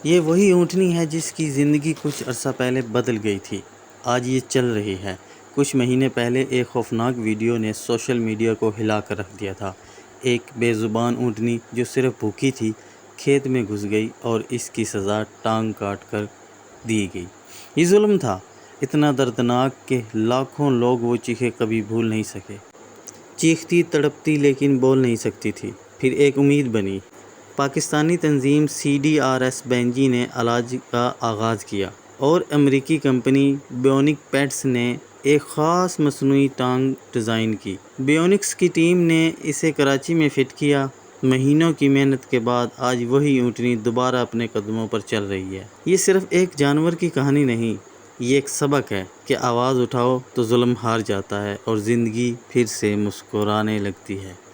یہ وہی اونٹنی ہے جس کی زندگی کچھ عرصہ پہلے بدل گئی تھی، آج یہ چل رہی ہے۔ کچھ مہینے پہلے ایک خوفناک ویڈیو نے سوشل میڈیا کو ہلا کر رکھ دیا تھا۔ ایک بے زبان اونٹنی جو صرف بھوکی تھی، کھیت میں گھس گئی اور اس کی سزا ٹانگ کاٹ کر دی گئی۔ یہ ظلم تھا، اتنا دردناک کہ لاکھوں لوگ وہ چیخیں کبھی بھول نہیں سکے۔ چیختی، تڑپتی لیکن بول نہیں سکتی تھی۔ پھر ایک امید بنی۔ پاکستانی تنظیم CDRS بینجی نے علاج کا آغاز کیا اور امریکی کمپنی بیونک پیٹس نے ایک خاص مصنوعی ٹانگ ڈیزائن کی۔ بیونکس کی ٹیم نے اسے کراچی میں فٹ کیا۔ مہینوں کی محنت کے بعد آج وہی اونٹنی دوبارہ اپنے قدموں پر چل رہی ہے۔ یہ صرف ایک جانور کی کہانی نہیں، یہ ایک سبق ہے کہ آواز اٹھاؤ تو ظلم ہار جاتا ہے اور زندگی پھر سے مسکرانے لگتی ہے۔